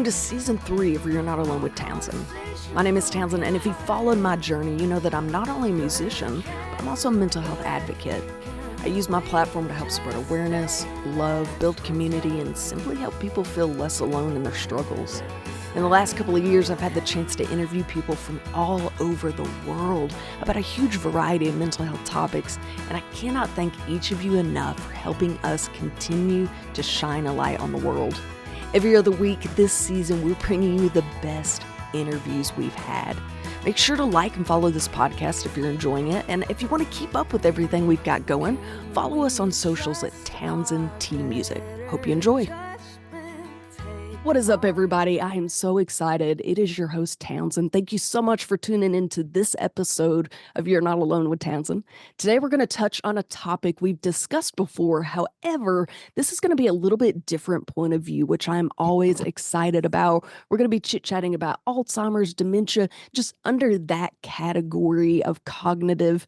Welcome to Season 3 of You're Not Alone with Townsend. My name is Townsend, and if you've followed my journey, you know that I'm not only a musician, but I'm also a mental health advocate. I use my platform to help spread awareness, love, build community, and simply help people feel less alone in their struggles. In the last couple of years, I've had the chance to interview people from all over the world about a huge variety of mental health topics, and I cannot thank each of you enough for helping us continue to shine a light on the world. Every other week this season, we're bringing you the best interviews we've had. Make sure to like and follow this podcast if you're enjoying it. And if you want to keep up with everything we've got going, follow us on socials at Townsendtmusic. Hope you enjoy. What is up, everybody? I am so excited. It is your host, Townsend. Thank you so much for tuning into this episode of You're Not Alone with Townsend. Today, we're going to touch on a topic we've discussed before. However, this is going to be a little bit different point of view, which I'm always excited about. We're going to be chit-chatting about Alzheimer's, dementia, just under that category of cognitive,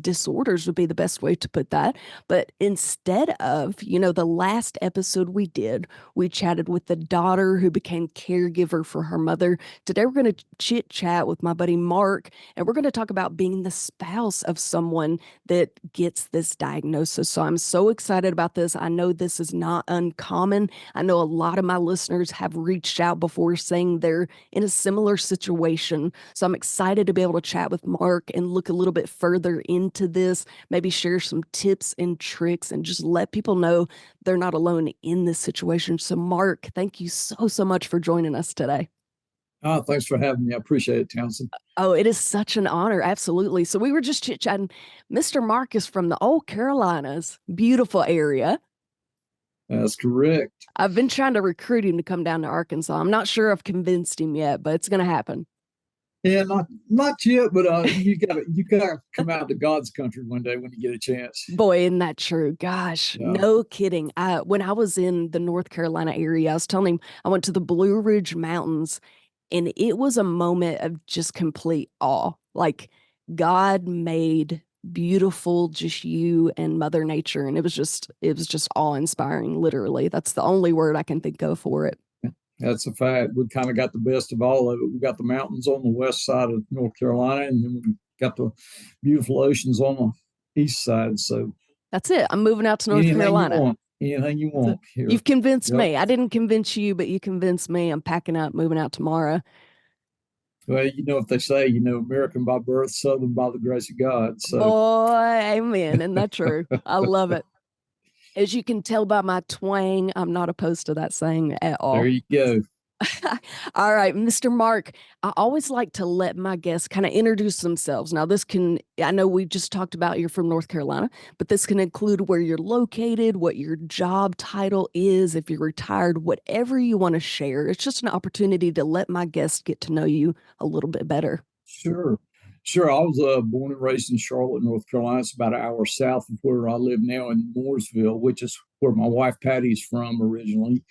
disorders would be the best way to put that. But instead of, the last episode we did, we chatted with the daughter who became caregiver for her mother. Today, we're going to chit chat with my buddy Mark, and we're going to talk about being the spouse of someone that gets this diagnosis. So I'm so excited about this. I know this is not uncommon. I know a lot of my listeners have reached out before saying they're in a similar situation. So I'm excited to be able to chat with Mark and look a little bit further into this, maybe share some tips and tricks and just let people know they're not alone in this situation. So Mark, thank you so much for joining us today. Oh, thanks for having me. I appreciate it, Townsend. Oh, it is such an honor. Absolutely. So we were just chit-chatting. Mr. Mark is from the old Carolinas, beautiful area. That's correct. I've been trying to recruit him to come down to Arkansas. I'm not sure I've convinced him yet, but it's going to happen. Yeah, not yet, but you gotta come out to God's country one day when you get a chance. Boy, isn't that true? Gosh, yeah. No kidding. When I was in the North Carolina area, I was telling him I went to the Blue Ridge Mountains, and it was a moment of just complete awe. Like God made beautiful, just you and Mother Nature, and it was just awe-inspiring. Literally, that's the only word I can think of for it. That's a fact. We kind of got the best of all of it. We got the mountains on the west side of North Carolina, and then we got the beautiful oceans on the east side. So that's it. I'm moving out to North Carolina. Anything you want. Here. You've convinced me. I didn't convince you, but you convinced me. I'm packing up, moving out tomorrow. Well, if they say, American by birth, Southern by the grace of God. So, boy, amen. Isn't that true? I love it. As you can tell by my twang, I'm not opposed to that saying at all. There you go. All right, Mr. Mark, I always like to let my guests kind of introduce themselves. Now, I know we just talked about you're from North Carolina, but this can include where you're located, what your job title is, if you're retired, whatever you want to share. It's just an opportunity to let my guests get to know you a little bit better. Sure. I was born and raised in Charlotte, North Carolina. It's about an hour south of where I live now in Mooresville, which is where my wife Patti is from originally.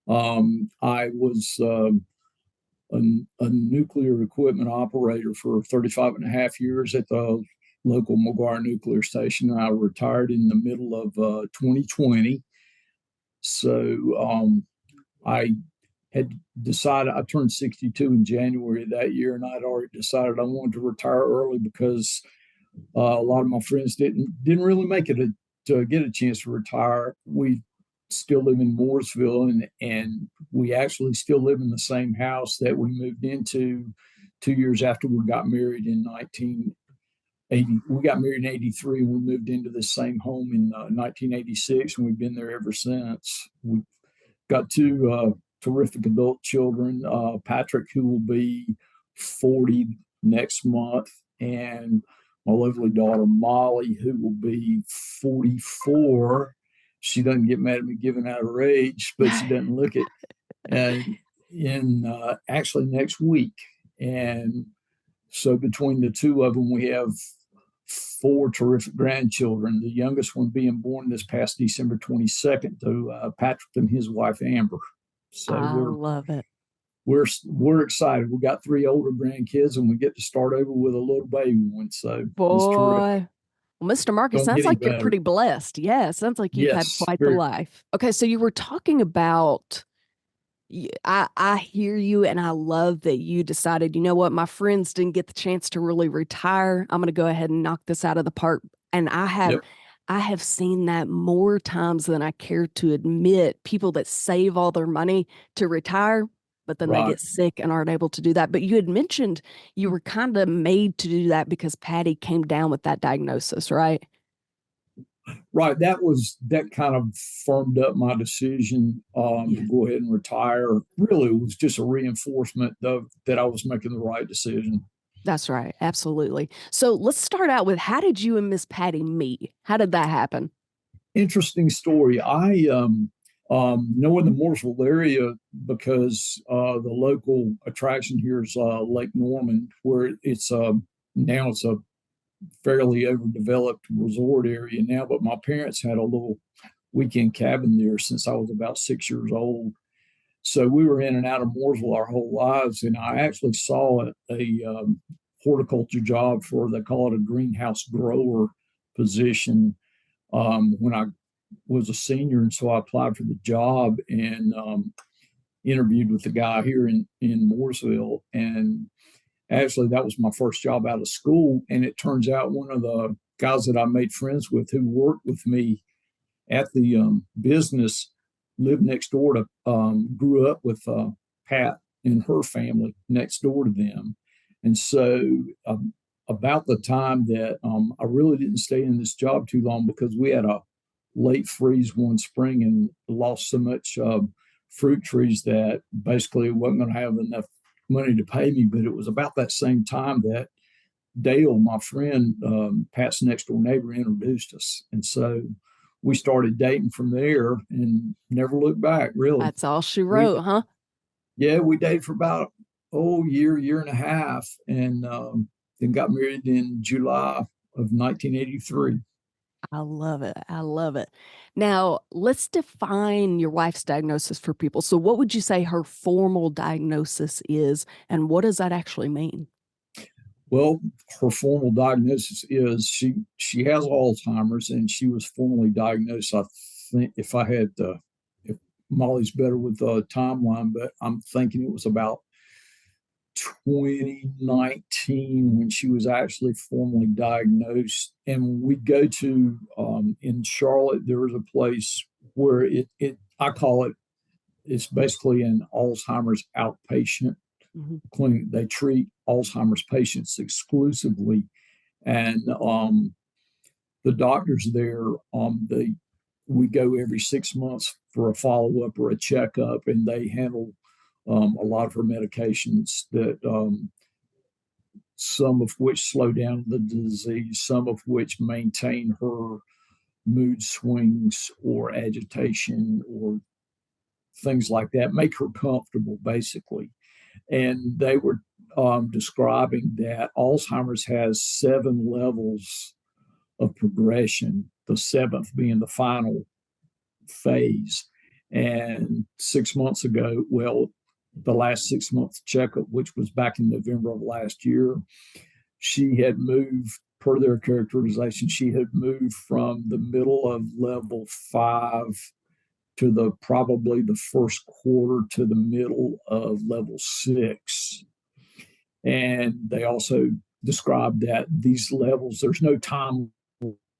I was a nuclear equipment operator for 35 and a half years at the local McGuire Nuclear Station. I retired in the middle of 2020. So I had decided, I turned 62 in January of that year, and I'd already decided I wanted to retire early because a lot of my friends didn't really make it to get a chance to retire. We still live in Mooresville, and we actually still live in the same house that we moved into 2 years after we got married in 1980. We got married in 83, and we moved into the same home in 1986, and we've been there ever since. We've got two terrific adult children, Patrick, who will be 40 next month, and my lovely daughter, Molly, who will be 44. She doesn't get mad at me giving out her age, but she doesn't look it. Actually next week. And so between the two of them, we have 4 terrific grandchildren, the youngest one being born this past December 22nd to Patrick and his wife, Amber. So I love it. We're excited. We got 3 older grandkids, and we get to start over with a little baby one. So boy, well, Mr. Mark, it sounds like you're pretty blessed. Yeah, it sounds like you've had quite the life. Okay, so you were talking about I hear you, and I love that you decided, you know what, my friends didn't get the chance to really retire. I'm going to go ahead and knock this out of the park. And Yep. I have seen that more times than I care to admit. People that save all their money to retire, but then they Right. get sick and aren't able to do that. But you had mentioned you were kind of made to do that because Patti came down with that diagnosis, right? Right. That kind of firmed up my decision Yeah. to go ahead and retire. Really, it was just a reinforcement of that I was making the right decision. That's right. Absolutely. So let's start out with, how did you and Miss Patti meet? How did that happen? Interesting story. I know in the Mooresville area because the local attraction here is Lake Norman, where it's now it's a fairly overdeveloped resort area now. But my parents had a little weekend cabin there since I was about 6 years old. So we were in and out of Mooresville our whole lives, and I actually saw a horticulture job for, they call it a greenhouse grower position, when I was a senior, and so I applied for the job and interviewed with the guy here in Mooresville, and actually that was my first job out of school. And it turns out one of the guys that I made friends with, who worked with me at the business, lived next door to, grew up with Pat and her family next door to them. And so about the time that I really didn't stay in this job too long, because we had a late freeze one spring and lost so much fruit trees that basically wasn't going to have enough money to pay me. But it was about that same time that Dale, my friend, Pat's next door neighbor, introduced us. And so we started dating from there and never looked back, really. That's all she We, wrote, huh? yeah, we dated for about, year and a half, and then got married in July of 1983. I love it. I love it. Now, let's define your wife's diagnosis for people. So, what would you say her formal diagnosis is, and what does that actually mean? Well, her formal diagnosis is she has Alzheimer's, and she was formally diagnosed. I think, if Molly's better with the timeline, but I'm thinking it was about 2019 when she was actually formally diagnosed. And we go to in Charlotte, there is a place where it I call it, it's basically an Alzheimer's outpatient Mhm. clinic. They treat Alzheimer's patients exclusively, and the doctors there, they we go every 6 months for a follow up or a checkup, and they handle a lot of her medications that some of which slow down the disease, some of which maintain her mood swings or agitation or things like that, make her comfortable, basically. And they were describing that Alzheimer's has 7 levels of progression, the seventh being the final phase. And 6 months ago, well, the last 6 months checkup, which was back in November of last year, she had moved, per their characterization, she had moved from the middle of level 5 to the probably the first quarter to the middle of level 6. And they also described that these levels, there's no timeline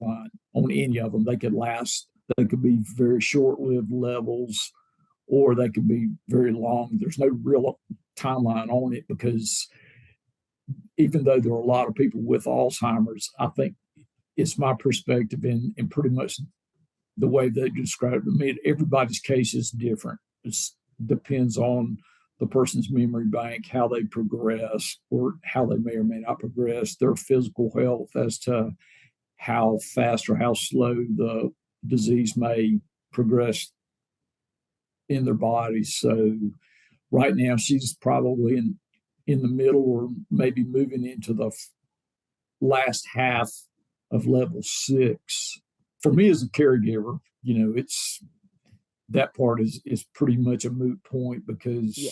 on any of them. They could last, they could be very short lived levels, or they could be very long. There's no real timeline on it, because even though there are a lot of people with Alzheimer's, I think it's my perspective, and pretty much the way they describe it to me, everybody's case is different. It depends on the person's memory bank, how they progress, or how they may or may not progress, their physical health as to how fast or how slow the disease may progress in their bodies. So right now, she's probably in the middle, or maybe moving into the last half of level 6. For me as a caregiver, it's that part is pretty much a moot point, Yeah.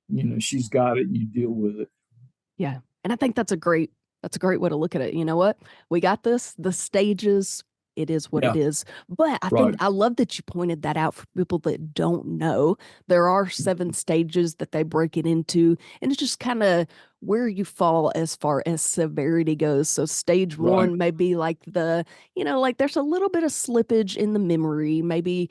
because she's got it and you deal with it. Yeah. And I think that's a great way to look at it. You know what? We got this, the stages. it is what it Yeah. is. But I think Right. I love that you pointed that out for people that don't know. There are 7 stages that they break it into, and it's just kind of where you fall as far as severity goes. So stage Right. one may be like like there's a little bit of slippage in the memory, maybe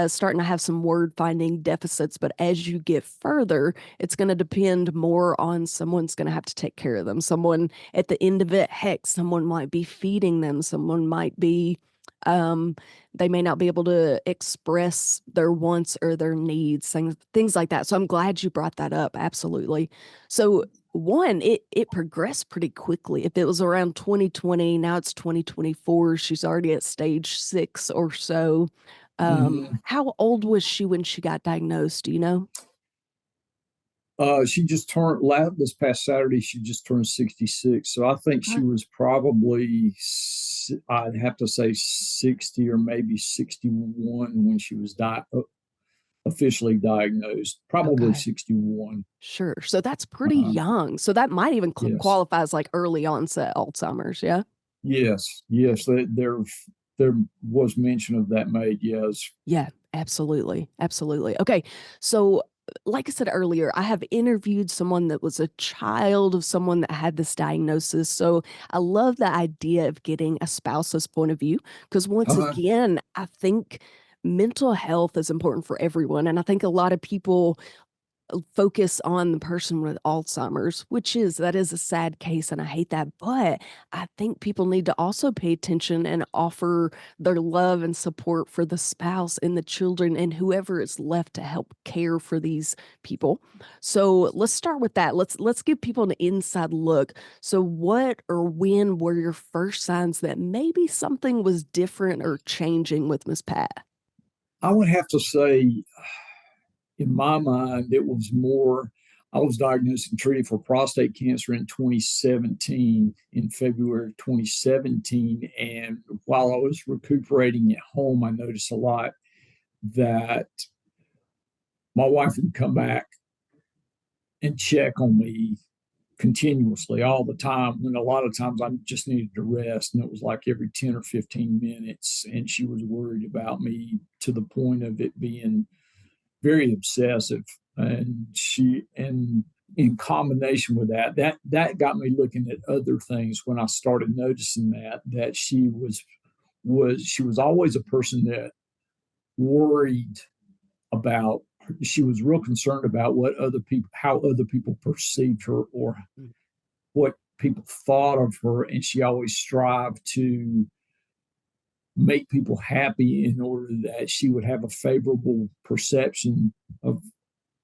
starting to have some word finding deficits. But as you get further, it's going to depend more on someone's going to have to take care of them. Someone at the end of it, heck, someone might be feeding them, someone might be um they may not be able to express their wants or their needs, things like that. So I'm glad you brought that up. Absolutely. So one, it progressed pretty quickly. If it was around 2020, now it's 2024, she's already at stage 6 or so. Mhm. How old was she when she got diagnosed, do you know? She just turned this past Saturday. She just turned 66. So I think she Okay. was probably, I'd have to say 60 or maybe 61 when she was officially diagnosed. Probably Okay. 61. Sure. So that's pretty Uh, young. So that might even yes, qualify as like early onset Alzheimer's. Yeah. yes, yes. There was mention of that made. Yes. Yeah, absolutely. Absolutely. Okay. So, like I said earlier, I have interviewed someone that was a child of someone that had this diagnosis. So, I love the idea of getting a spouse's point of view because, once Uh-huh. again, I think mental health is important for everyone. And I think a lot of people focus on the person with Alzheimer's, that is a sad case and I hate that. But I think people need to also pay attention and offer their love and support for the spouse and the children and whoever is left to help care for these people. So let's start with that. Let's give people an inside look. So what or when were your first signs that maybe something was different or changing with Miss Pat? I would have to say, in my mind, it was more. I was diagnosed and treated for prostate cancer in 2017, in February of 2017. And while I was recuperating at home, I noticed a lot that my wife would come back and check on me continuously all the time, when a lot of times I just needed to rest, and it was like every 10 or 15 minutes, and she was worried about me to the point of it being very obsessive. And in combination with that got me looking at other things. When I started noticing that she was always a person that worried about, she was real concerned about how other people perceived her, or Mm. what people thought of her, and she always strived to make people happy in order that she would have a favorable perception of,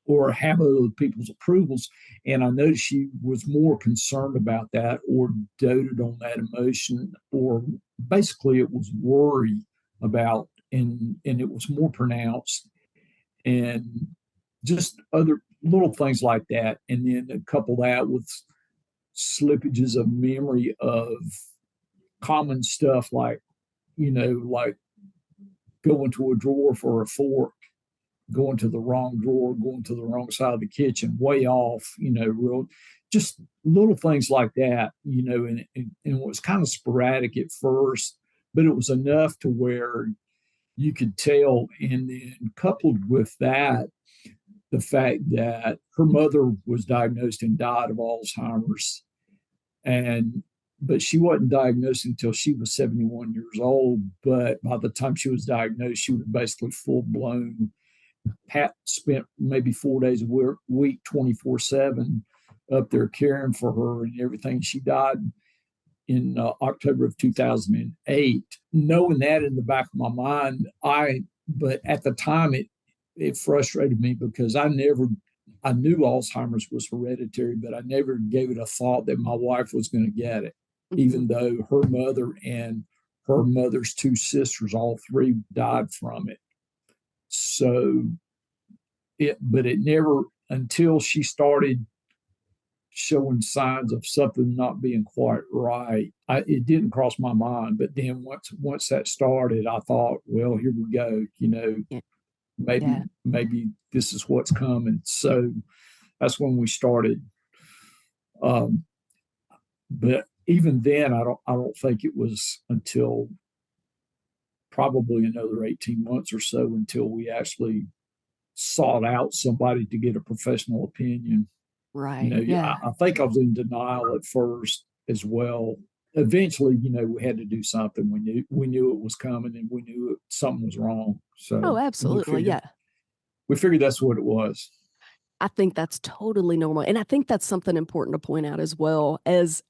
or have other people's approvals. And I noticed she was more concerned about that, or doted on that emotion, or basically it was worry about, and it was more pronounced, and just other little things like that. And then couple that with slippages of memory of common stuff, like, like going to a drawer for a fork, going to the wrong drawer, going to the wrong side of the kitchen, way off, real, just little things like that, and it was kind of sporadic at first, but it was enough to where you could tell. And then coupled with that, the fact that her mother was diagnosed and died of Alzheimer's, and but she wasn't diagnosed until she was 71 years old. But by the time she was diagnosed, she was basically full blown. Pat spent maybe 4 days a week, 24/7, up there caring for her and everything. She died in October of 2008. Knowing that in the back of my mind, but at the time it frustrated me, because I knew Alzheimer's was hereditary, but I never gave it a thought that my wife was going to get it, Mhm. even though her mother and her mother's 2 sisters, all three, died from it. So but it never, until she started showing signs of something not being quite right, it didn't cross my mind. But then once that started, I thought, well, here we go. Yeah. Yeah. Maybe this is what's coming. So that's when we started. Um, but even then, I don't think it was until probably another 18 months or so until we actually sought out somebody to get a professional opinion. Right. Yeah. I think I was in denial at first as well. Eventually, we had to do something. We knew it was coming, and we knew something was wrong. Oh, So we absolutely. figured Yeah. we figured that's what it was. I think that's totally normal. And I think that's something important to point out as well. As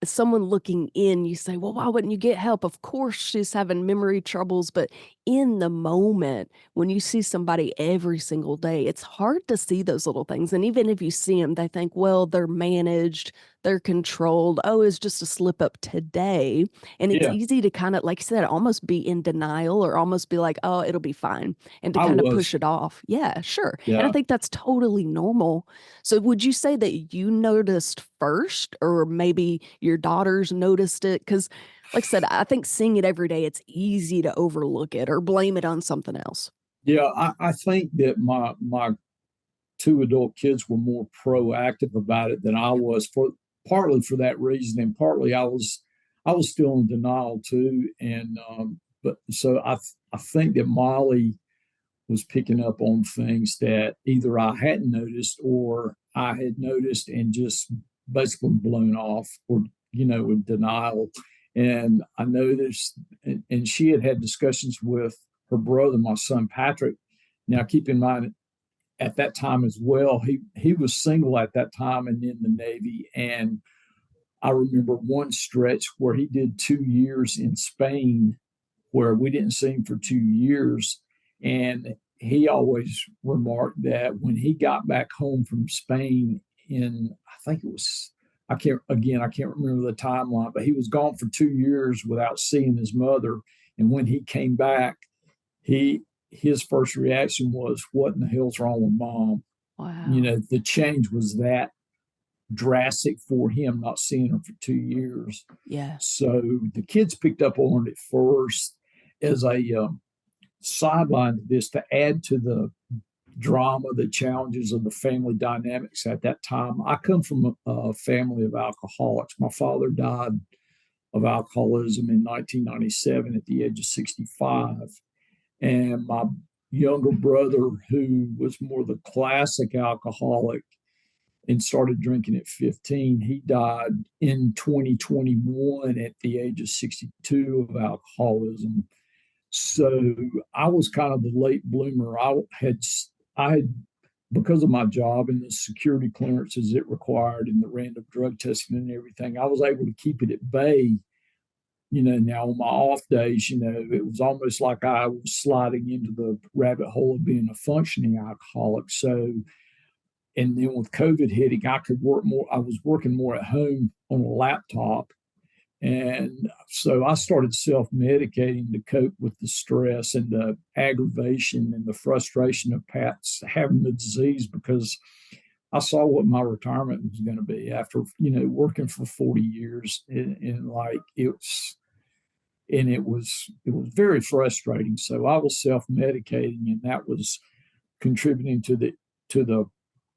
someone looking in, you say, well, why wouldn't you get help? Of course, she's having memory troubles. But in the moment, when you see somebody every single day, it's hard to see those little things. And even if you see them, they think, well, they're managed, they're controlled. Oh, it's just a slip up today. And it's Yeah, easy to kind of, like you said, almost be in denial or almost be like, oh, it'll be fine. And to I kind of was. push it off. Yeah, sure. And I Yeah. think that's totally normal. So would you say that you noticed first, or maybe your daughters noticed it? Because, like I said, I think seeing it every day, it's easy to overlook it or blame it on something else. Yeah, I think that my two adult kids were more proactive about it than I was, for partly for that reason, and partly I was still in denial too. And but so I think that Molly was picking up on things that either I hadn't noticed or I had noticed and just basically blown off, or in denial. And I noticed, and she had discussions with her brother, my son Patrick. Now, keep in mind, at that time as well, he was single at that time and in the Navy. And I remember one stretch where he did 2 years in Spain, where we didn't see him for 2 years. And he always remarked that when he got back home from Spain in, I think it was, I can't remember the timeline, but he was gone for 2 years without seeing his mother. And when he came back, he his first reaction was, "What in the hell's wrong with mom?" Wow. The change was that drastic for him, not seeing her for 2 years. Yeah. So the kids picked up on it first as a sideline to this, to add to the drama, the challenges of the family dynamics at that time. I come from a family of alcoholics. My father died of alcoholism in 1997 at the age of 65. And my younger brother, who was more the classic alcoholic and started drinking at 15, he died in 2021 at the age of 62 of alcoholism. So I was kind of the late bloomer. I had, because of my job and the security clearances it required and the random drug testing and everything, I was able to keep it at bay. Now on my off days, it was almost like I was sliding into the rabbit hole of being a functioning alcoholic. So, and then with COVID hitting, I could work more. I was working more at home on a laptop. And so I started self medicating to cope with the stress and the aggravation and the frustration of Pat's having the disease, because I saw what my retirement was going to be after, working for 40 years. And like it was very frustrating. So I was self medicating, and that was contributing to the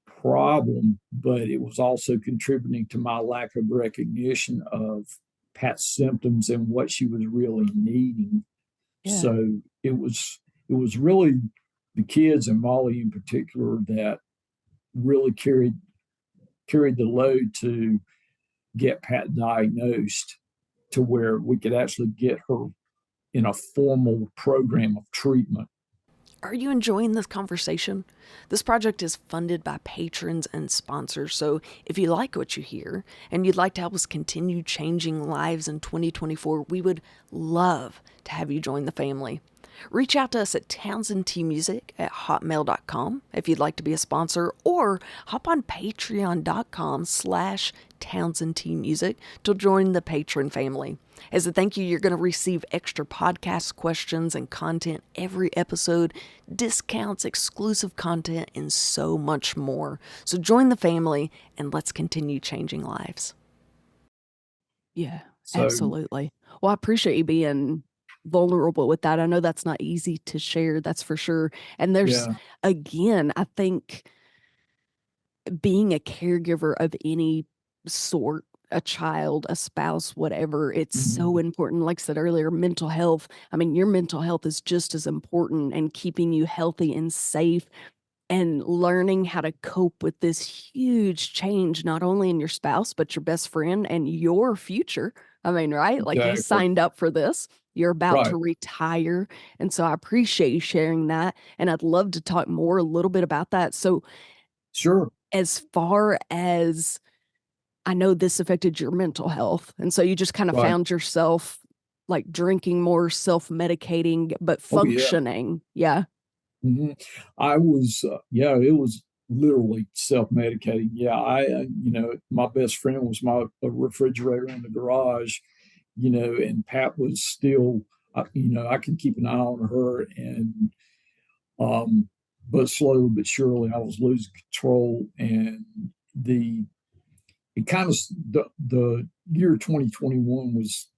problem, but it was also contributing to my lack of recognition of Pat's symptoms and what she was really needing. Yeah. So it was really the kids, and Molly in particular, that really carried the load to get Pat diagnosed, to where we could actually get her in a formal program of treatment. Are you enjoying this conversation? This project is funded by patrons and sponsors, so if you like what you hear and you'd like to help us continue changing lives in 2024, we would love to have you join the family. Reach out to us at townsendtmusic@hotmail.com if you'd like to be a sponsor, or hop on patreon.com/townsendtmusic to join the patron family. As a thank you, you're going to receive extra podcast questions and content every episode, discounts, exclusive content, and so much more. So join the family and let's continue changing lives. Yeah, So absolutely. Well, I appreciate you being vulnerable with that. I know that's not easy to share, that's for sure. And there's, yeah, again, I think being a caregiver of any sort, a child, a spouse, whatever, it's so Mhm. important. Like I said earlier, mental health. I mean, your mental health is just as important and keeping you healthy and safe and learning how to cope with this huge change, not only in your spouse, but your best friend and your future. I mean, right? Like you Exactly. signed up for this. You're about Right. to retire. And so I appreciate you sharing that. And I'd love to talk more a little bit about that. So, Sure. as far as I know, this affected your mental health. And so you just kind of Right. found yourself like drinking more, self medicating, but Oh, yeah. functioning. Yeah. Mhm. I was, yeah, it was literally self-medicating. Yeah, my best friend was my a refrigerator in the garage, and Pat was still, I could keep an eye on her, and um, but slowly but surely I was losing control, and the it kind of the year 2021 was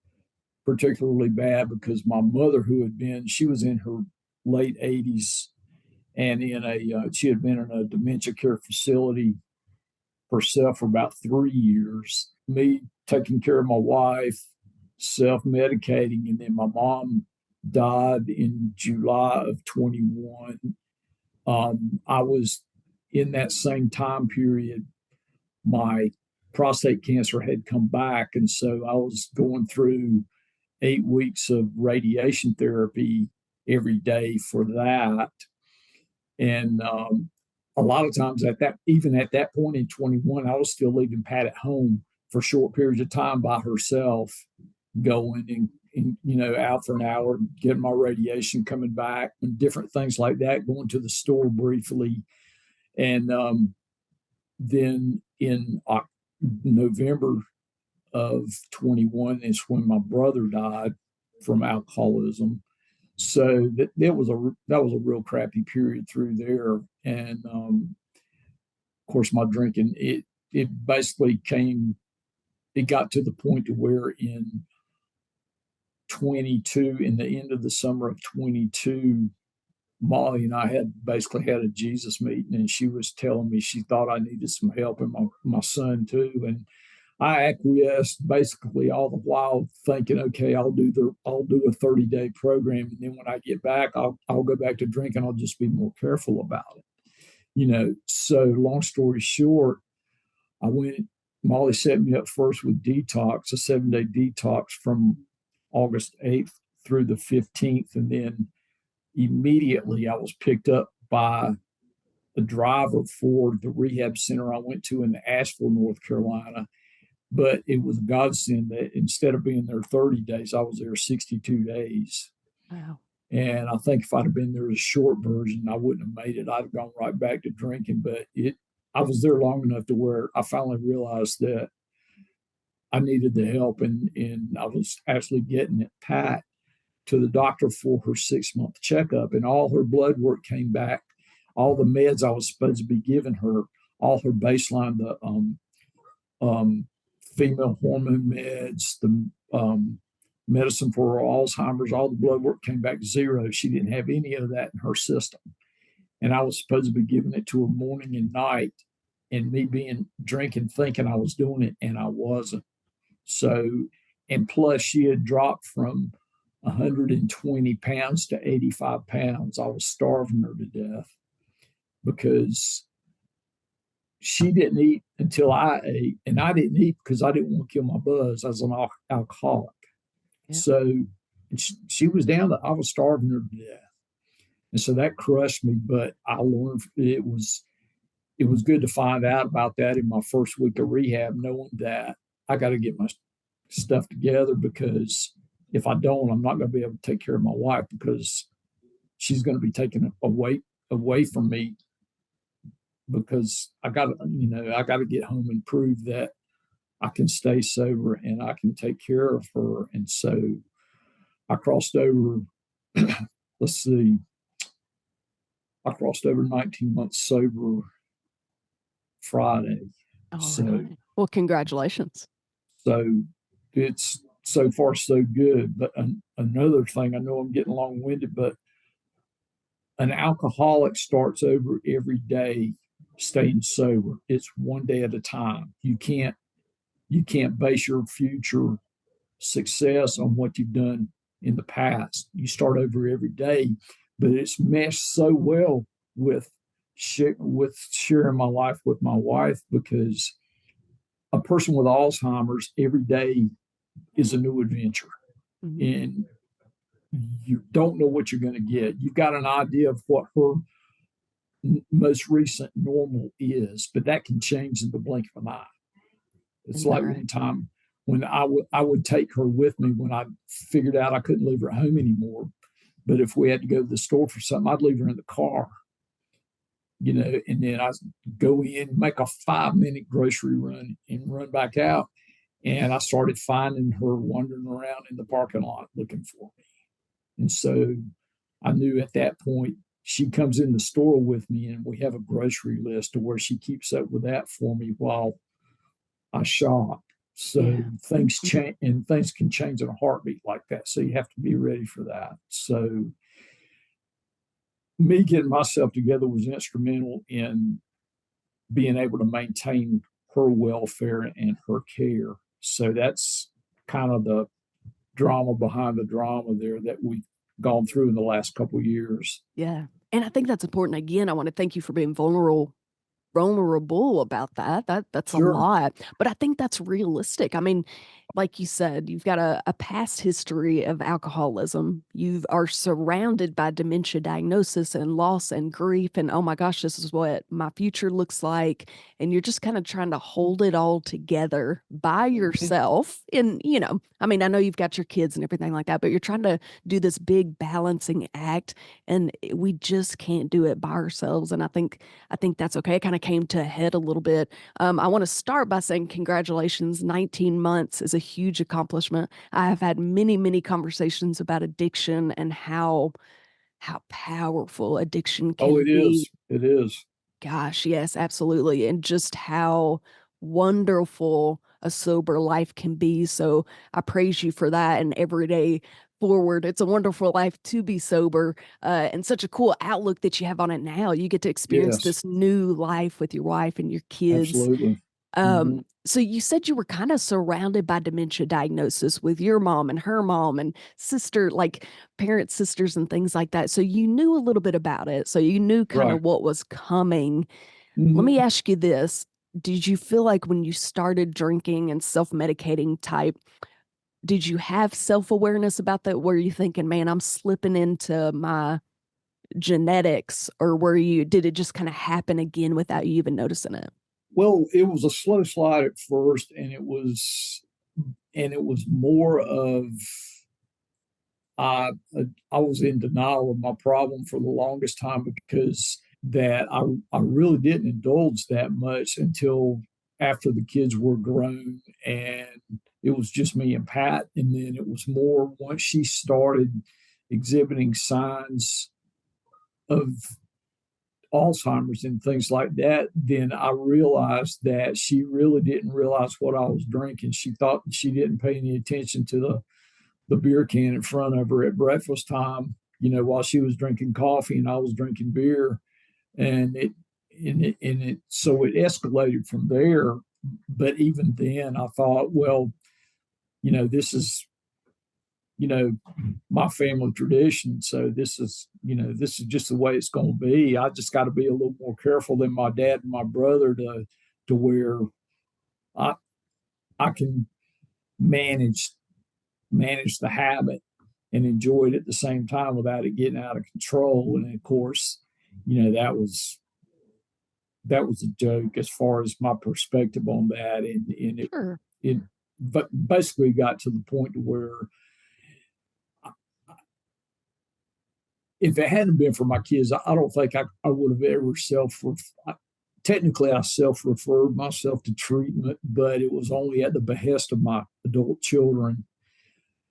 particularly bad because my mother, she was in her late 80s and she had been in a dementia care facility herself for about 3 years. Me taking care of my wife, self medicating, and then my mom died in July of 21. I was in that same time period. My prostate cancer had come back, and so I was going through 8 weeks of radiation therapy every day for that. And a lot of times even at that point in 21, I was still leaving Pat at home for short periods of time by herself, going and out for an hour, getting my radiation, coming back, and different things like that, going to the store briefly. And then in November of 21 is when my brother died from alcoholism. So that was a real crappy period through there, and of course my drinking it basically it got to the point to where in 22, in the end of the summer of 22, Molly and I had basically had a Jesus meeting, and she was telling me she thought I needed some help, and my son too, and I acquiesced basically all the while thinking, okay, I'll do a 30-day program, and then when I get back, I'll go back to drinking. I'll just be more careful about it. So long story short, I went. Molly set me up first with detox, a 7-day detox from August 8th through the 15th, and then immediately I was picked up by the driver for the rehab center I went to in Asheville, North Carolina. But it was a godsend that instead of being there 30 days, I was there 62 days. Wow. And I think if I'd have been there as a short version, I wouldn't have made it. I'd have gone right back to drinking. But I was there long enough to where I finally realized that I needed the help, and I was actually getting it. Pat to the doctor for her 6-month checkup, and all her blood work came back. All the meds I was supposed to be giving her, all her baseline, the um, female hormone meds, the medicine for her Alzheimer's, all the blood work came back zero. She didn't have any of that in her system. And I was supposed to be giving it to her morning and night, and me being drinking, thinking I was doing it, and I wasn't. So, and plus, she had dropped from 120 pounds to 85 pounds. I was starving her to death because she didn't eat until I ate, and I didn't eat because I didn't want to kill my buzz. I was an alcoholic. Yeah. So she was down to, I was starving her to death. And so that crushed me, but I learned it was good to find out about that in my first week of rehab, knowing that I got to get my stuff together, because if I don't, I'm not going to be able to take care of my wife, because she's going to be taken away from me, because I got to get home and prove that I can stay sober and I can take care of her. And so I crossed over, let's see, I crossed over 19 months sober Friday. All So, right. Well, congratulations. so it's so far so good. But another thing, I know I'm getting long winded, but an alcoholic starts over every day staying sober. It's one day at a time. you can't base your future success on what you've done in the past. You start over every day, but it's meshed so well with sharing my life with my wife, because a person with Alzheimer's, every day is a new adventure. And you don't know what you're going to get. You've got an idea of what her most recent normal is, but that can change in the blink of an eye. It's like one time when I would take her with me when I figured out I couldn't leave her at home anymore. But if we had to go to the store for something, I'd leave her in the car, and then I'd go in, make a 5-minute grocery run and run back out. And I started finding her wandering around in the parking lot looking for me. And so I knew at that point she comes in the store with me, and we have a grocery list to where she keeps up with that for me while I shop. So things change, and things can change in a heartbeat like that. So you have to be ready for that. So me getting myself together was instrumental in being able to maintain her welfare and her care. So that's kind of the drama behind the drama there that we've gone through in the last couple of years. Yeah. And I think that's important. Again, I want to thank you for being vulnerable about that. That's Sure. a lot, but I think that's realistic. I mean, like you said, you've got a past history of alcoholism. You are surrounded by dementia diagnosis and loss and grief. And oh my gosh, this is what my future looks like. And you're just kind of trying to hold it all together by yourself. And, I mean, I know you've got your kids and everything like that, but you're trying to do this big balancing act, and we just can't do it by ourselves. And I think that's okay. It kind of came to a head a little bit. I want to start by saying congratulations. 19 months is a huge accomplishment. I have had many, many conversations about addiction and how powerful addiction can it be. is. It is. Gosh, yes, absolutely. And just how wonderful a sober life can be. So I praise you for that. And every day forward, it's a wonderful life to be sober, and such a cool outlook that you have on it now. You get to experience Yes, this new life with your wife and your kids. absolutely. Mm-hmm. So you said you were kind of surrounded by dementia diagnosis with your mom and her mom and sister, like parent sisters and things like that. So you knew a little bit about it. So you knew kind Right. of what was coming. Let me Mm-hmm. ask you this. Did you feel like when you started drinking and self-medicating type, did you have self-awareness about that? Were you thinking, man, I'm slipping into my genetics, or did it just kind of happen again without you even noticing it? Well, it was a slow slide at first, and it was more of I I was in denial of my problem for the longest time, because that I really didn't indulge that much until after the kids were grown, and it was just me and Pat. And then it was more once she started exhibiting signs of Alzheimer's and things like that, then I realized that she really didn't realize what I was drinking. She thought she didn't pay any attention to the beer can in front of her at breakfast time, while she was drinking coffee and I was drinking beer. And so it escalated from there. But even then I thought, well, this is, my family tradition. So this is just the way it's going to be. I just got to be a little more careful than my dad and my brother to where I I can manage the habit and enjoy it at the same time without it getting out of control. And of course, that was a joke as far as my perspective on that. And Sure. it but basically got to the point to where if it hadn't been for my kids, I don't think I would have ever technically I self-referred myself to treatment, but it was only at the behest of my adult children.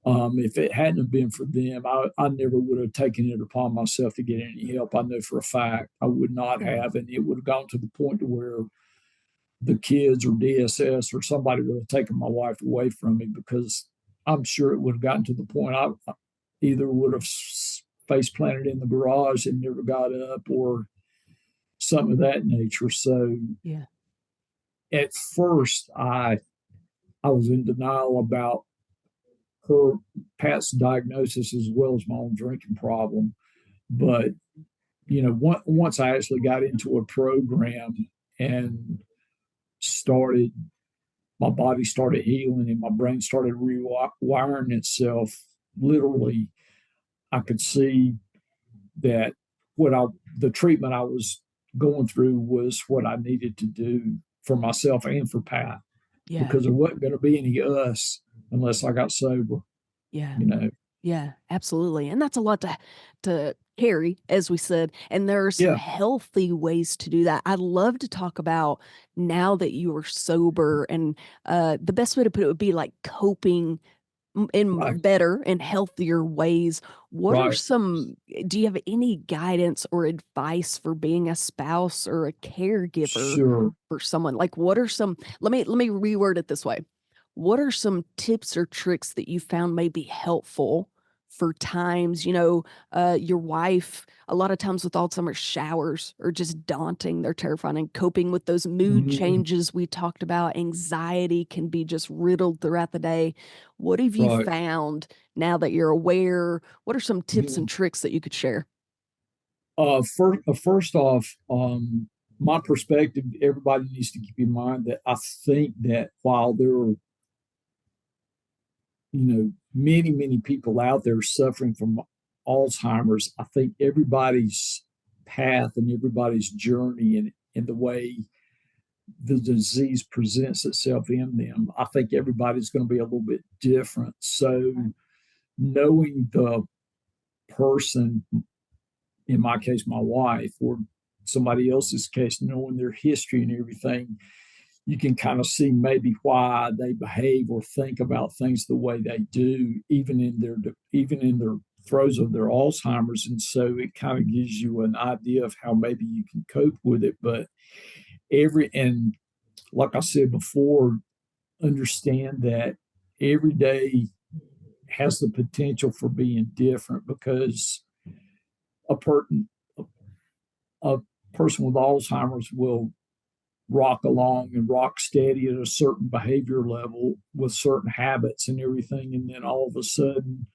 If it hadn't have been for them, I never would have taken it upon myself to get any help. I know for a fact I would not have, and it would have gone to the point to where the kids or DSS or somebody would have taken my wife away from me, because I'm sure it would have gotten to the point I either would have face planted in the garage and never got up, or something of that nature. So Yeah. at first, I I was in denial about her Pat's diagnosis as well as my own drinking problem. But once I actually got into a program and started, my body started healing and my brain started rewiring itself. Literally, I could see that the treatment I was going through was what I needed to do for myself and for Pat, Yeah. because there wasn't going to be any us unless I got sober. Yeah. You know. Yeah, absolutely. And that's a lot to carry, as we said. And there are some Yeah. healthy ways to do that. I'd love to talk about, now that you are sober, and the best way to put it would be like coping in Right. better and healthier ways. What are Right. some, do you have any guidance or advice for being a spouse or a caregiver Sure. for someone? Like, what are some, let me reword it this way. What are some tips or tricks that you found may be helpful for times, your wife, a lot of times with Alzheimer's, showers are just daunting. They're terrifying, and coping with those mood Mhm. changes we talked about. Anxiety can be just riddled throughout the day. What have you Right. found now that you're aware? What are some tips and Mhm. tricks that you could share? First off, my perspective, everybody needs to keep in mind that I think that while there are, many, many people out there suffering from Alzheimer's, I think everybody's path and everybody's journey and the way the disease presents itself in them, I think everybody's going to be a little bit different. So, knowing the person, in my case, my wife, or somebody else's case, knowing their history and everything, you can kind of see maybe why they behave or think about things the way they do, even in their throes of their Alzheimer's. And so it kind of gives you an idea of how maybe you can cope with it. But and like I said before, understand that every day has the potential for being different, because a person a person with Alzheimer's will rock along and rock steady at a certain behavior level with certain habits and everything. And then all of a sudden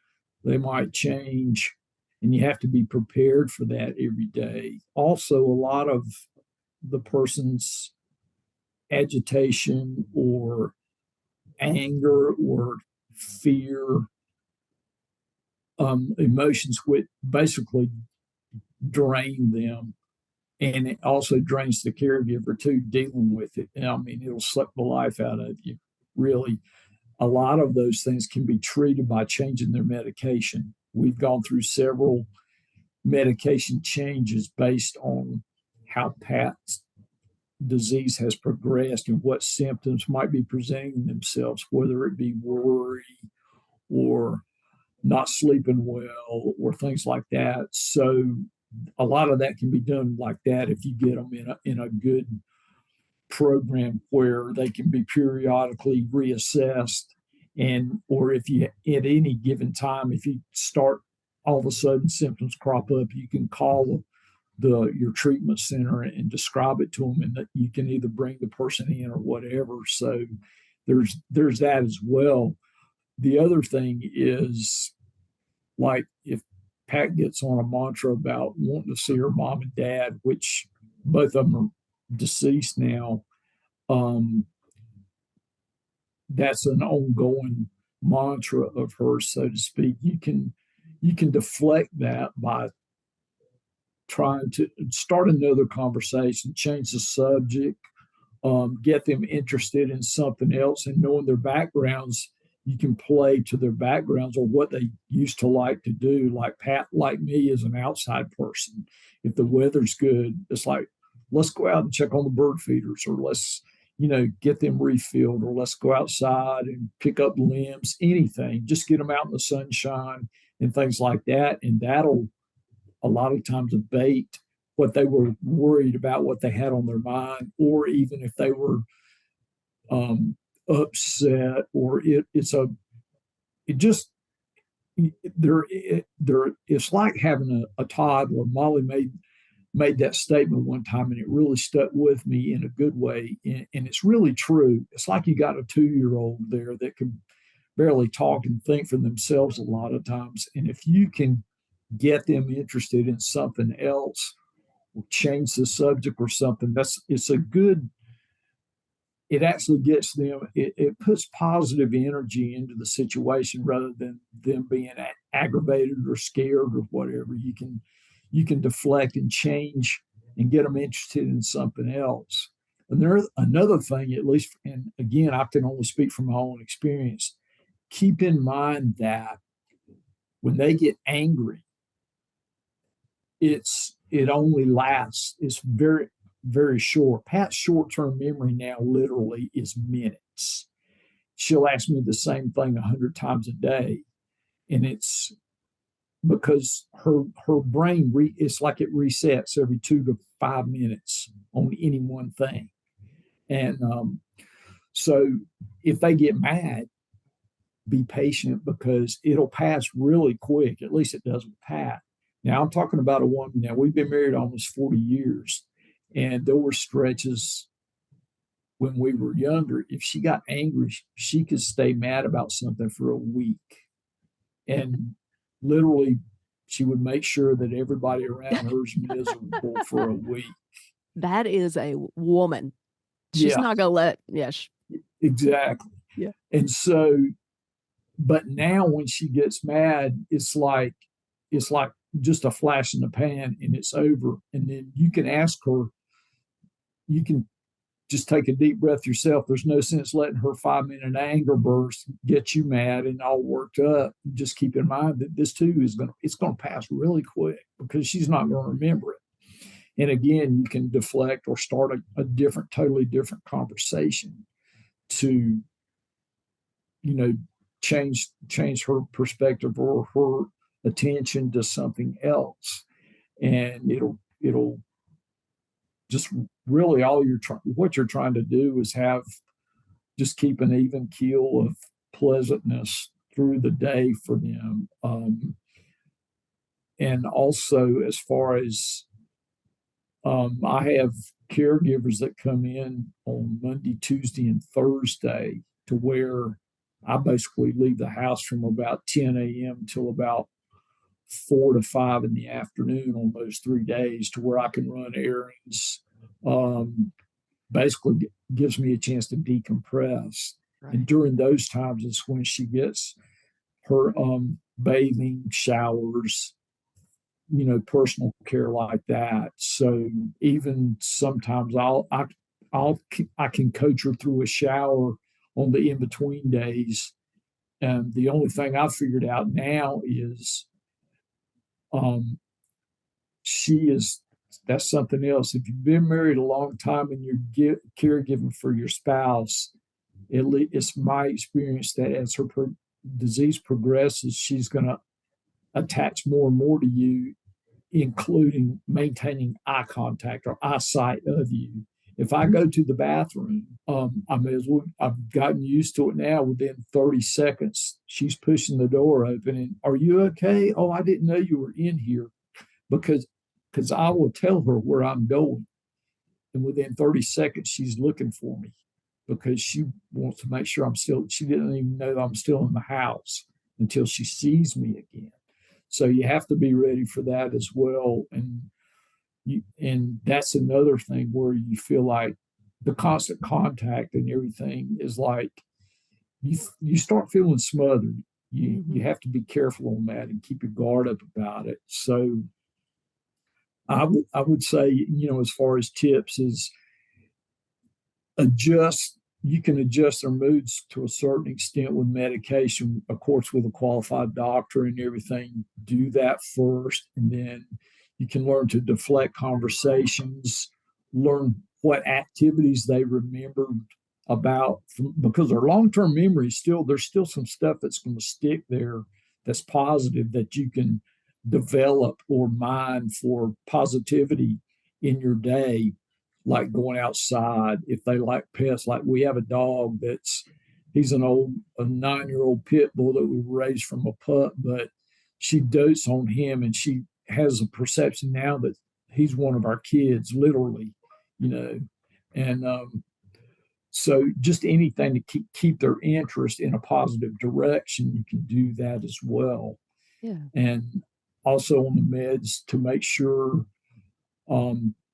they might change, and you have to be prepared for that every day. Also, a lot of the person's agitation or anger or fear, emotions which basically drain them. And it also drains the caregiver too, dealing with it. And I mean, it'll suck the life out of you, really. A lot of those things can be treated by changing their medication. We've gone through several medication changes based on how Pat's disease has progressed and what symptoms might be presenting themselves, whether it be worry or not sleeping well or things like that. So a lot of that can be done like that if you get them in a good program where they can be periodically reassessed. And or if you, at any given time, if you start, all of a sudden symptoms crop up, you can call your treatment center and describe it to them, and that you can either bring the person in or whatever. So there's that as well. The other thing is, like, if Pat gets on a mantra about wanting to see her mom and dad, which both of them are deceased now, um, that's an ongoing mantra of hers, so to speak. You can deflect that by trying to start another conversation, change the subject, get them interested in something else, and knowing their backgrounds, you can play to their backgrounds or what they used to like to do. Like Pat, like me, is an outside person. If the weather's good, it's like, let's go out and check on the bird feeders, or let's, get them refilled, or let's go outside and pick up limbs, anything. Just get them out in the sunshine and things like that. And that'll a lot of times abate what they were worried about, what they had on their mind, or even if they were um, upset, or it just, it's like having a toddler. Molly made that statement one time, and it really stuck with me in a good way. And it's really true. It's like you got a 2-year-old there that can barely talk and think for themselves a lot of times. And if you can get them interested in something else or change the subject or something, it's a good, it actually gets them, it puts positive energy into the situation rather than them being aggravated or scared or whatever. You can deflect and change and get them interested in something else. And there's another thing, at least, and again, I can only speak from my own experience. Keep in mind that when they get angry, it only lasts. It's very, very short. Pat's short-term memory now literally is minutes. She'll ask me the same thing 100 times a day, and it's because her brain it's like it resets every 2 to 5 minutes on any one thing. And so if they get mad, be patient because it'll pass really quick. At least it does with Pat. Now I'm talking about a woman. Now we've been married almost 40 years, and there were stretches when we were younger. If she got angry, she could stay mad about something for a week, and literally she would make sure that everybody around her is miserable for a week. That is a woman. She's not gonna let. Exactly. Yeah. And so, but now when she gets mad, it's like just a flash in the pan and it's over. And then you can ask her, you can just take a deep breath yourself. There's no sense letting her 5-minute anger burst get you mad and all worked up. Just keep in mind that this too it's gonna pass really quick because she's not gonna remember it. And again, you can deflect or start a totally different conversation to, change her perspective or her attention to something else. And it'll just really what you're trying to do is just keep an even keel of pleasantness through the day for them. And also, as far as I have caregivers that come in on Monday, Tuesday, and Thursday to where I basically leave the house from about 10 a.m. till about 4 to 5 in the afternoon on those 3 days to where I can run errands. Basically gives me a chance to decompress. Right. And during those times is when she gets her bathing, showers, personal care like that. So even sometimes I can coach her through a shower on the in-between days. And the only thing I've figured out now is that's something else. If you've been married a long time and you're caregiving for your spouse, it's my experience that as her disease progresses, she's going to attach more and more to you, including maintaining eye contact or eyesight of you. If I go to the bathroom, I've gotten used to it now. Within 30 seconds, she's pushing the door open and, "Are you okay? Oh, I didn't know you were in here," because I will tell her where I'm going. And within 30 seconds, she's looking for me because she wants to make sure she didn't even know I'm still in the house until she sees me again. So you have to be ready for that as well. And that's another thing where you feel like the constant contact and everything is like you start feeling smothered. You have to be careful on that and keep your guard up about it. So I would say, as far as tips is you can adjust their moods to a certain extent with medication, of course, with a qualified doctor and everything. Do that first, and then you can learn to deflect conversations, learn what activities they remembered because their long-term memory there's still some stuff that's going to stick there that's positive that you can develop or mine for positivity in your day, like going outside. If they like pets, like we have a dog he's a 9-year-old pit bull that we raised from a pup, but she dotes on him and she has a perception now that he's one of our kids, literally, and so just anything to keep their interest in a positive direction, you can do that as well. Yeah. And also on the meds to make sure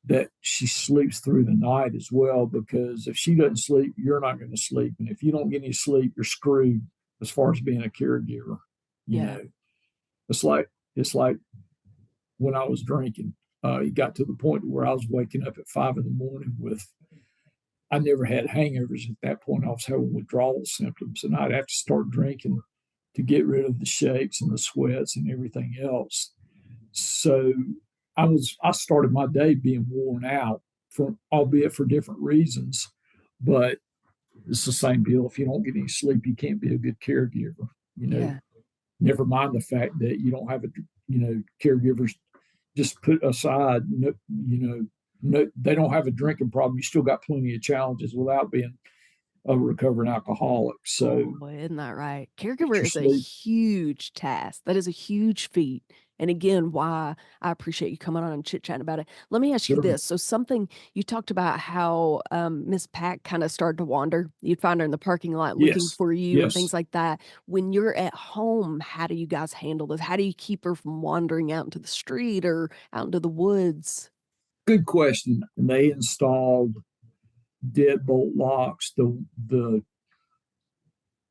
that she sleeps through the night as well, because if she doesn't sleep, you're not going to sleep. And if you don't get any sleep, you're screwed as far as being a caregiver. You Yeah. know, it's like when I was drinking, it got to the point where I was waking up at 5 a.m. with, I never had hangovers at that point. I was having withdrawal symptoms, and I'd have to start drinking to get rid of the shakes and the sweats and everything else. So I started my day being worn out, for albeit for different reasons, but it's the same deal. If you don't get any sleep, you can't be a good caregiver. You know, Yeah. never mind the fact that you don't have caregivers just put aside. No, they don't have a drinking problem. You still got plenty of challenges without being a recovering alcoholic. So Oh, isn't that right? get Caregiver your is a sleep. huge task. That is a huge feat. And again, why I appreciate you coming on and chit chatting about it. Let me ask you Sure. this. So, something you talked about how Miss Pack kind of started to wander. You'd find her in the parking lot looking Yes. for you and things Yes. like that. When you're at home, how do you guys handle this? How do you keep her from wandering out into the street or out into the woods? Good question. And they installed deadbolt locks.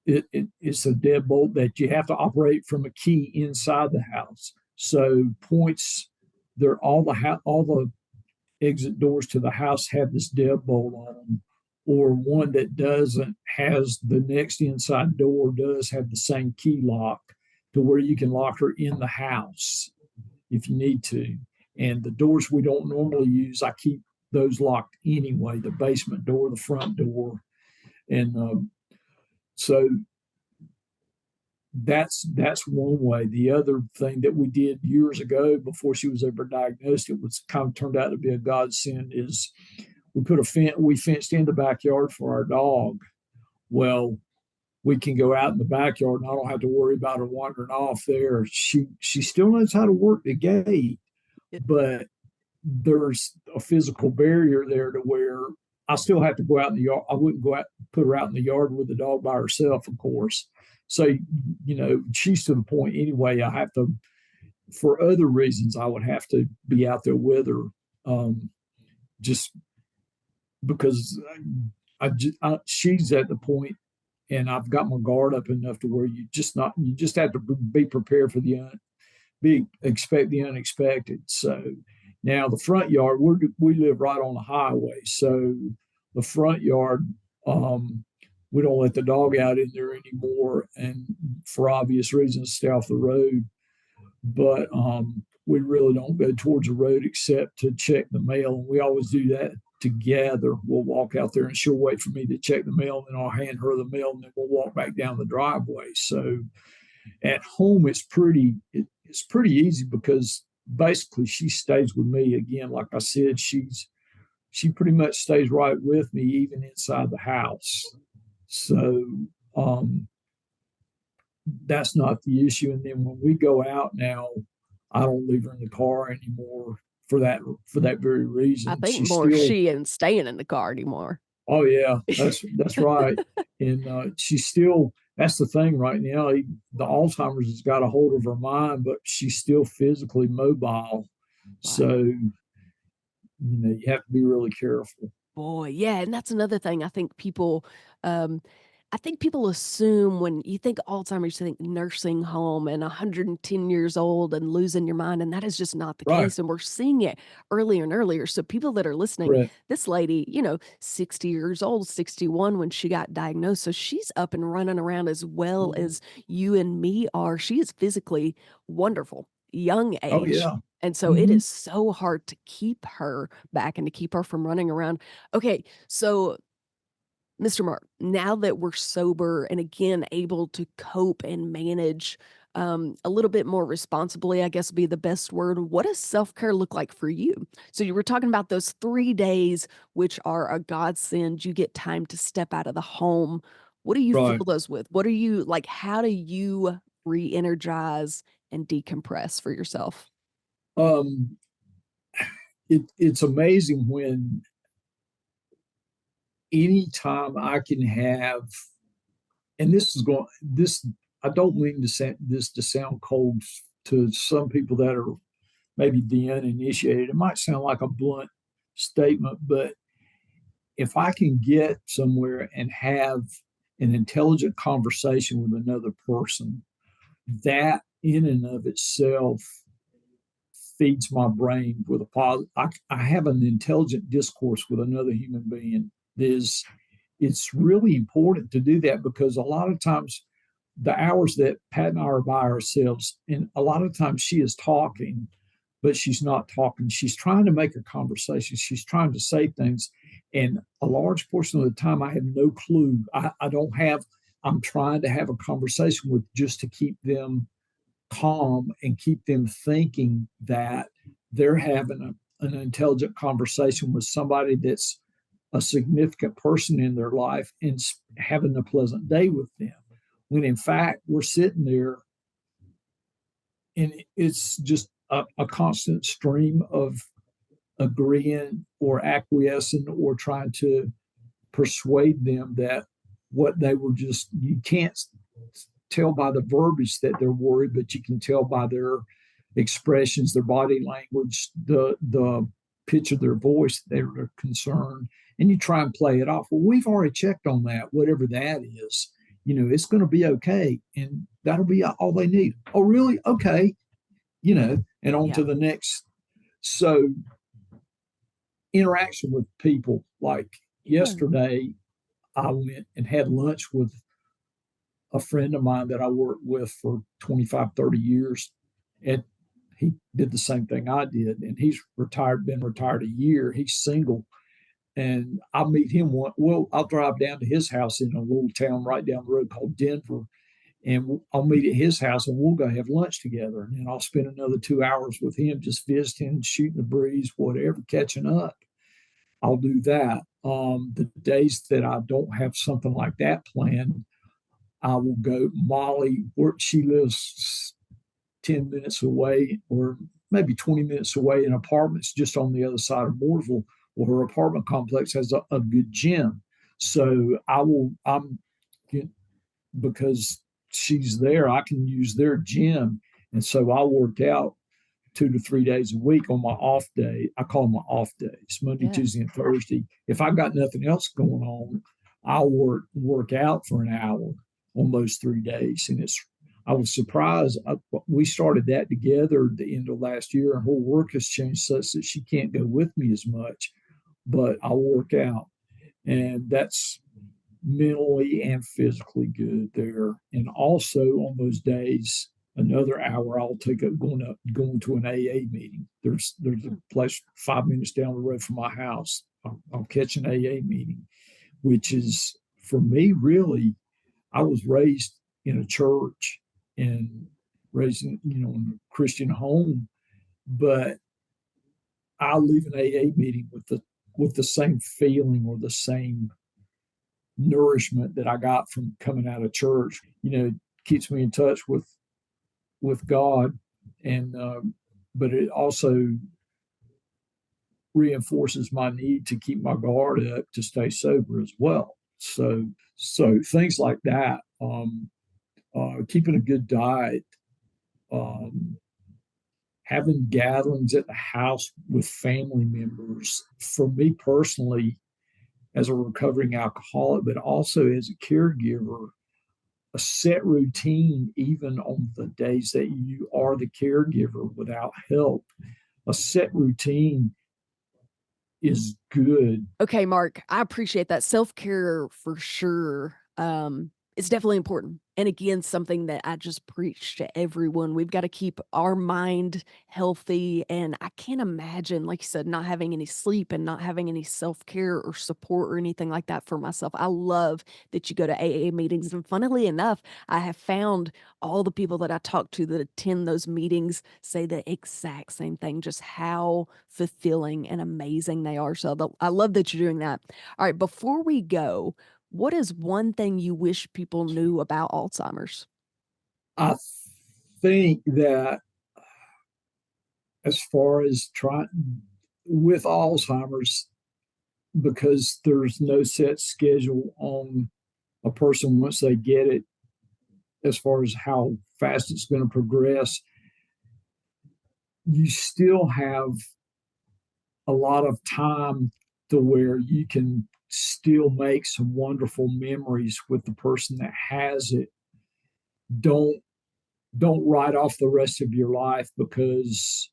It's a deadbolt that you have to operate from a key inside the house. So points there, all the exit doors to the house have this deadbolt on them, or one that doesn't has the next inside door does have the same key lock to where you can lock her in the house if you need to. And the doors we don't normally use, I keep those locked anyway. The basement door, the front door, and so that's one way. The other thing that we did years ago before she was ever diagnosed, it was kind of turned out to be a godsend, is we fenced in the backyard for our dog. Well, we can go out in the backyard and I don't have to worry about her wandering off there. She still knows how to work the gate, but there's a physical barrier there to where I still have to go out in the yard. I wouldn't go out, put her out in the yard with the dog by herself, of course. So, she's to the point anyway. I have to, for other reasons, I would have to be out there with her, just because she's at the point, and I've got my guard up enough to where you just have to be prepared for expect the unexpected. So now the front yard, we live right on the highway, so the front yard, we don't let the dog out in there anymore, and for obvious reasons, stay off the road. But we really don't go towards the road except to check the mail, and we always do that together. We'll walk out there, and she'll wait for me to check the mail, and then I'll hand her the mail, and then we'll walk back down the driveway. So at home, it's pretty easy because basically she stays with me. Again, like I said, she pretty much stays right with me even inside the house. So that's not the issue. And then when we go out now, I don't leave her in the car anymore for that very I reason. think She's more still, she isn't staying in the car anymore. oh yeah, that's right. And she's still, that's the thing right now. The Alzheimer's has got a hold of her mind, but she's still physically mobile. Wow. So you have to be really careful. Boy, yeah, and that's another thing um, I think people assume when you think Alzheimer's, you think nursing home and 110 years old and losing your mind, and that is just not the Right. case, and we're seeing it earlier and earlier. So people that are listening, Correct. this lady, 60 years old, 61 when she got diagnosed, so she's up and running around as well as you and me are. She is physically wonderful, young Oh age. yeah. And so it Mm-hmm. is so hard to keep her back and to keep her from running around. Okay, so Mr. Mark, now that we're sober and again able to cope and manage a little bit more responsibly, I guess would be the best word. What does self care look like for you? So, you were talking about those 3 days, which are a godsend. You get time to step out of the home. What do you fill Right. those with? What are you like? How do you re energize and decompress for yourself? Um, it's amazing when anytime I can have, and this, I don't mean this to sound cold to some people that are maybe the uninitiated. It might sound like a blunt statement, but if I can get somewhere and have an intelligent conversation with another person, that in and of itself feeds my brain with a positive. I have an intelligent discourse with another human being. It's really important to do that, because a lot of times the hours that Pat and I are by ourselves, and a lot of times she is talking, but she's not talking. She's trying to make a conversation. She's trying to say things. And a large portion of the time, I have no clue. I don't have, I'm trying to have a conversation with just to keep them calm and keep them thinking that they're having an intelligent conversation with somebody that's a significant person in their life and having a pleasant day with them. When in fact, we're sitting there and it's just a constant stream of agreeing or acquiescing or trying to persuade them that what they were just, you can't tell by the verbiage that they're worried, but you can tell by their expressions, their body language, the pitch of their voice, they're concerned, and you try and play it off. Well, we've already checked on that, whatever that is. It's going to be okay, and that'll be all they need. Oh, really? Okay. And on to the next. So interaction with people, like yesterday, I went and had lunch with a friend of mine that I worked with for 25, 30 years. And he did the same thing I did. And he's been retired a year. He's single. And I'll meet him I'll drive down to his house in a little town right down the road called Denver. And I'll meet at his house and we'll go have lunch together. And then I'll spend another 2 hours with him, just visiting, shooting the breeze, whatever, catching up. I'll do that. The days that I don't have something like that planned, I will go. Molly, where she lives 10 minutes away or maybe 20 minutes away in apartments just on the other side of Mooresville. Well, her apartment complex has a good gym. So because she's there, I can use their gym. And so I work out 2 to 3 days a week on my off day. I call them my off days, Monday, Tuesday, and Thursday. If I've got nothing else going on, I'll work out for an hour on those 3 days. And I was surprised. We started that together at the end of last year, and her work has changed such that she can't go with me as much, but I'll work out. And that's mentally and physically good there. And also on those days, another hour I'll take up going to an AA meeting. There's a place 5 minutes down the road from my house. I'll catch an AA meeting, which is for me really. I was raised in a church and raised in a Christian home, but I leave an AA meeting with the same feeling or the same nourishment that I got from coming out of church. Keeps me in touch with God, and but it also reinforces my need to keep my guard up to stay sober as well. So things like that, keeping a good diet, having gatherings at the house with family members. For me personally, as a recovering alcoholic, but also as a caregiver, a set routine, even on the days that you are the caregiver without help, a set routine is good. Okay, Mark, I appreciate that. Self-care for sure. It's definitely important. And again, something that I just preach to everyone. We've got to keep our mind healthy. And I can't imagine, like you said, not having any sleep and not having any self-care or support or anything like that for myself. I love that you go to AA meetings. And funnily enough, I have found all the people that I talk to that attend those meetings say the exact same thing, just how fulfilling and amazing they are. So I love that you're doing that. All right, before we go, what is one thing you wish people knew about Alzheimer's? I think that as far as with Alzheimer's, because there's no set schedule on a person once they get it, as far as how fast it's going to progress, you still have a lot of time to where you can still make some wonderful memories with the person that has it. Don't don't write off the rest of your life because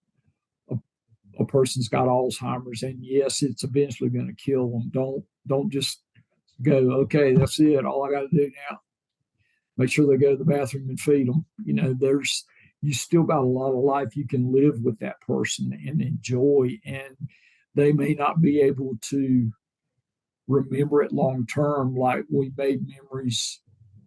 a person's got Alzheimer's, and yes, it's eventually going to kill them. Don't just go, okay, that's it. All I got to do now, make sure they go to the bathroom and feed them. You still got a lot of life you can live with that person and enjoy, and they may not be able to remember it long term like we made memories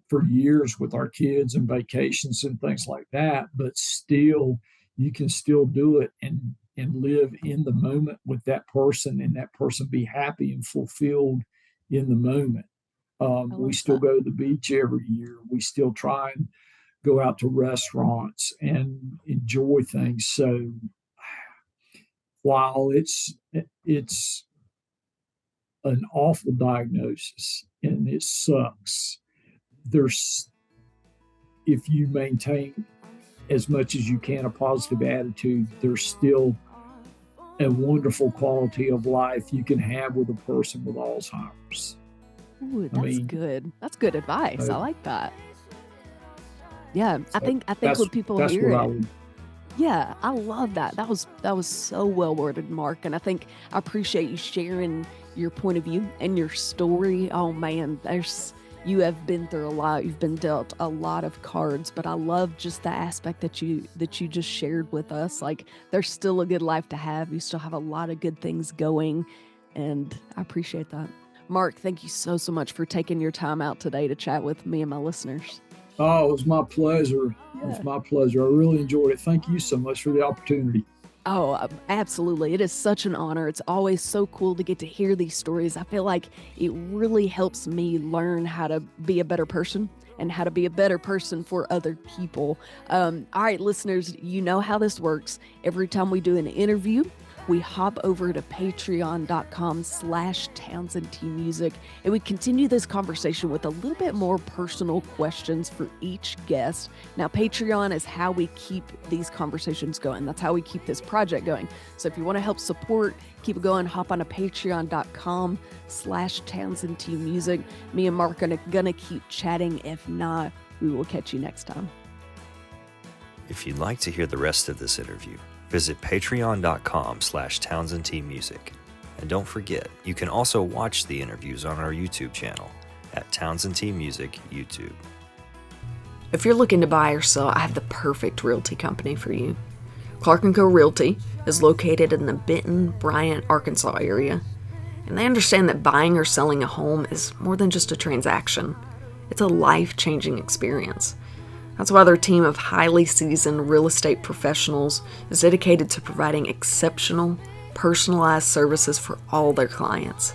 for years with our kids and vacations and things like that, but still you can still do it and live in the moment with that person, and that person be happy and fulfilled in the moment. We still go to the beach every year. We still try and go out to restaurants and enjoy things. So while it's an awful diagnosis and it sucks, there's if you maintain as much as you can a positive attitude, there's still a wonderful quality of life you can have with a person with Alzheimer's. Ooh, that's good. That's good advice. I like that. Yeah, I think when people hear it, yeah, I love that. That was so well worded, Mark. And I appreciate you sharing your point of view and your story. Oh man, you have been through a lot. You've been dealt a lot of cards, but I love just the aspect that you just shared with us. Like, there's still a good life to have. You still have a lot of good things going, and I appreciate that. Mark, thank you so much for taking your time out today to chat with me and my listeners. Oh, it was my pleasure. Yeah. It was my pleasure. I really enjoyed it. Thank you so much for the opportunity. Oh, absolutely. It is such an honor. It's always so cool to get to hear these stories. I feel like it really helps me learn how to be a better person and how to be a better person for other people. All right, listeners, you know how this works. Every time we do an interview, we hop over to patreon.com/TownsendTmusic, and we continue this conversation with a little bit more personal questions for each guest. Now, Patreon is how we keep these conversations going. That's how we keep this project going. So if you want to help support, keep it going, hop on to patreon.com/TownsendTmusic. Me and Mark are gonna keep chatting. If not, we will catch you next time. If you'd like to hear the rest of this interview, visit patreon.com/TownsendTmusic. And don't forget, you can also watch the interviews on our YouTube channel at Townsendtmusic YouTube. If you're looking to buy or sell, I have the perfect realty company for you. Clark & Co. Realty is located in the Benton, Bryant, Arkansas area, and they understand that buying or selling a home is more than just a transaction. It's a life-changing experience. That's why their team of highly seasoned real estate professionals is dedicated to providing exceptional, personalized services for all their clients.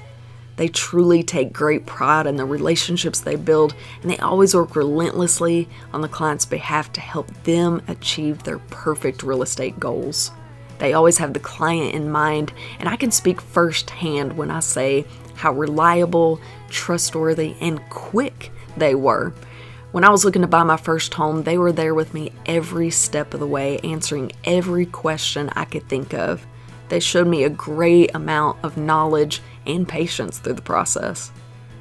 They truly take great pride in the relationships they build, and they always work relentlessly on the client's behalf to help them achieve their perfect real estate goals. They always have the client in mind, and I can speak firsthand when I say how reliable, trustworthy, and quick they were. When I was looking to buy my first home, they were there with me every step of the way, answering every question I could think of. They showed me a great amount of knowledge and patience through the process.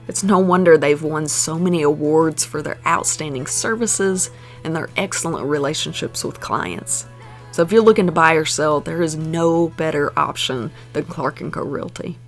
It's no wonder they've won so many awards for their outstanding services and their excellent relationships with clients. So if you're looking to buy or sell, there is no better option than Clark & Co. Realty.